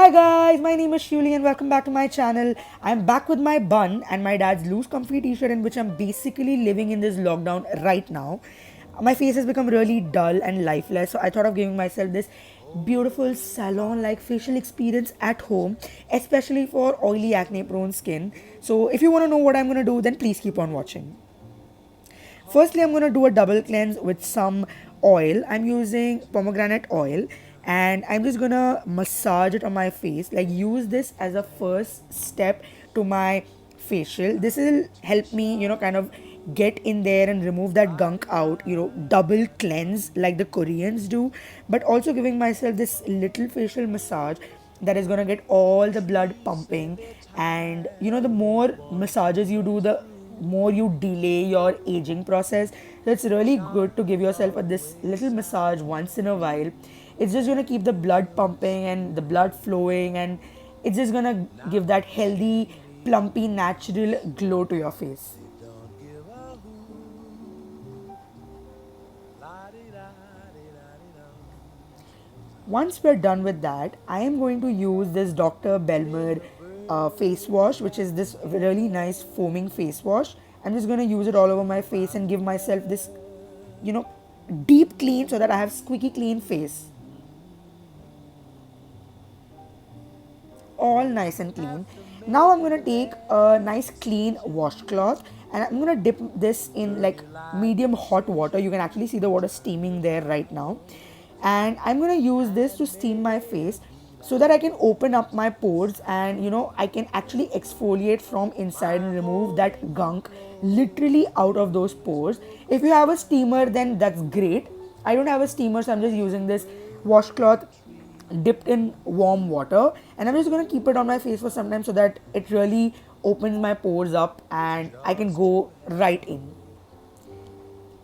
Hi guys, my name is Shuli and welcome back to my channel. I'm back with my bun and my dad's loose comfy t-shirt in which I'm basically living in this lockdown right now. My face has become really dull and lifeless, so I thought of giving myself this beautiful salon-like facial experience at home, especially for oily acne prone skin. So if you want to know what I'm going to do, then please keep on watching. Firstly, I'm going to do a double cleanse with some oil. I'm using pomegranate oil and I'm just going to massage it on my face. Like, use this as a first step to my facial. This will help me, kind of get in there and remove that gunk out, double cleanse like the Koreans do, but also giving myself this little facial massage that is going to get all the blood pumping. And the more massages you do, the more you delay your aging process. So it's really good to give yourself this little massage once in a while. It's just gonna keep the blood pumping and the blood flowing, and it's just gonna give that healthy, plumpy, natural glow to your face. Once we're done with that, I am going to use this Dr. Belmer face wash, which is this really nice foaming face wash. I'm just going to use it all over my face and give myself this, you know, deep clean so that I have squeaky clean face. All nice and clean. Now I'm gonna take a nice clean washcloth and I'm gonna dip this in like medium hot water. You can actually see the water steaming there right now. And I'm gonna use this to steam my face so that I can open up my pores and I can actually exfoliate from inside and remove that gunk literally out of those pores. If you have a steamer, then that's great. I don't have a steamer, so I'm just using this washcloth dipped in warm water, and I'm just going to keep it on my face for some time so that it really opens my pores up and I can go right in.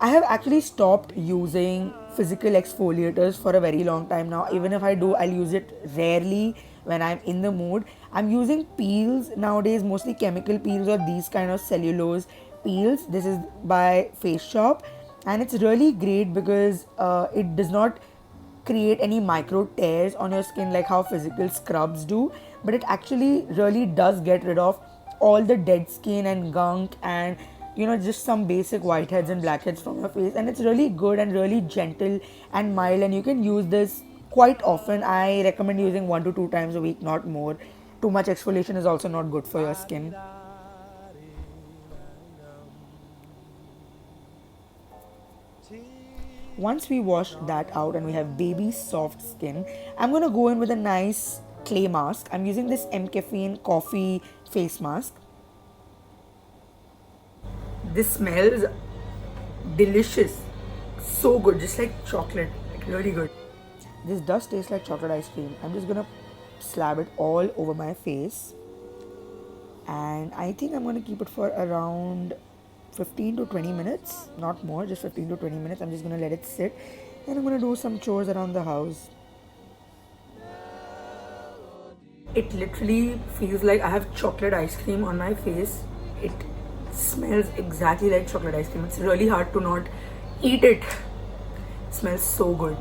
I have actually stopped using physical exfoliators for a very long time now. Even if I do, I'll use it rarely when I'm in the mood. I'm using peels nowadays, mostly chemical peels or these kind of cellulose peels. This is by Face Shop, and it's really great because it does not create any micro tears on your skin like how physical scrubs do, but it actually really does get rid of all the dead skin and gunk and just some basic whiteheads and blackheads from your face. And it's really good and really gentle and mild, and you can use this quite often. I recommend using 1 to 2 times a week, not more. Too much exfoliation is also not good for your skin. Once we wash that out and we have baby soft skin, I'm gonna go in with a nice clay mask. I'm using this M Caffeine coffee face mask. This smells delicious, so good, just like chocolate, like really good. This does taste like chocolate ice cream. I'm just gonna slab it all over my face, and I think I'm gonna keep it for around 15 to 20 minutes, not more, just 15 to 20 minutes. I'm just gonna let it sit, and I'm gonna do some chores around the house. It literally feels like I have chocolate ice cream on my face. It smells exactly like chocolate ice cream. It's really hard to not eat it. It smells so good.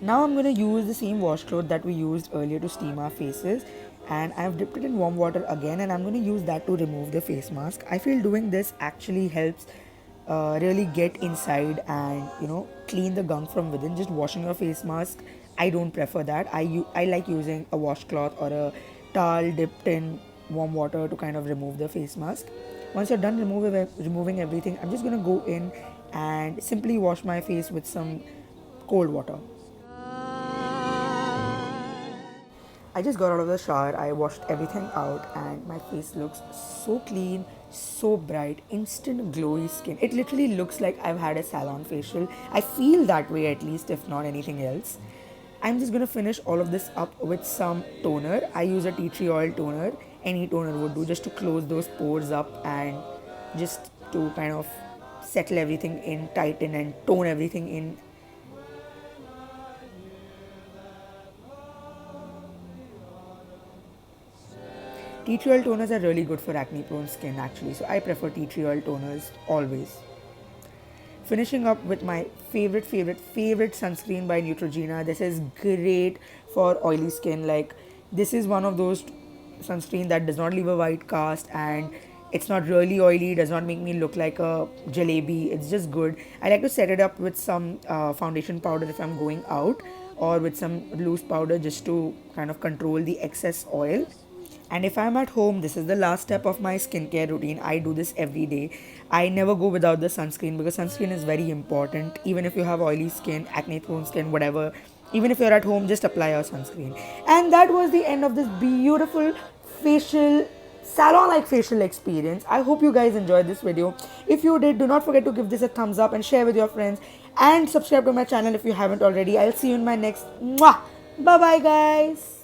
Now I'm going to use the same washcloth that we used earlier to steam our faces, and I've dipped it in warm water again, and I'm going to use that to remove the face mask. I feel doing this actually helps really get inside and clean the gunk from within. Just washing your face mask, I don't prefer that. I like using a washcloth or a towel dipped in warm water to kind of remove the face mask. Once you're done removing everything, I'm just going to go in and simply wash my face with some cold water. I just got out of the shower, I washed everything out, and my face looks so clean, so bright, instant glowy skin. It literally looks like I've had a salon facial. I feel that way at least, if not anything else. I'm just gonna finish all of this up with some toner. I use a tea tree oil toner. Any toner would do, just to close those pores up and just to kind of settle everything in, tighten and tone everything in. Tea tree oil toners are really good for acne prone skin actually, so I prefer tea tree oil toners always. Finishing up with my favorite sunscreen by Neutrogena. This is great for oily skin. Like, this is one of those sunscreen that does not leave a white cast, and it's not really oily, does not make me look like a jalebi. It's just good. I like to set it up with some foundation powder if I'm going out, or with some loose powder just to kind of control the excess oil. And if I'm at home, this is the last step of my skincare routine. I do this every day. I never go without the sunscreen because sunscreen is very important. Even if you have oily skin, acne prone skin, whatever, even if you're at home, just apply your sunscreen. And that was the end of this beautiful facial salon like facial experience. I hope you guys enjoyed this video. If you did, do not forget to give this a thumbs up and share with your friends, and subscribe to my channel if you haven't already. I'll see you in my next. Mwah! Bye bye, guys.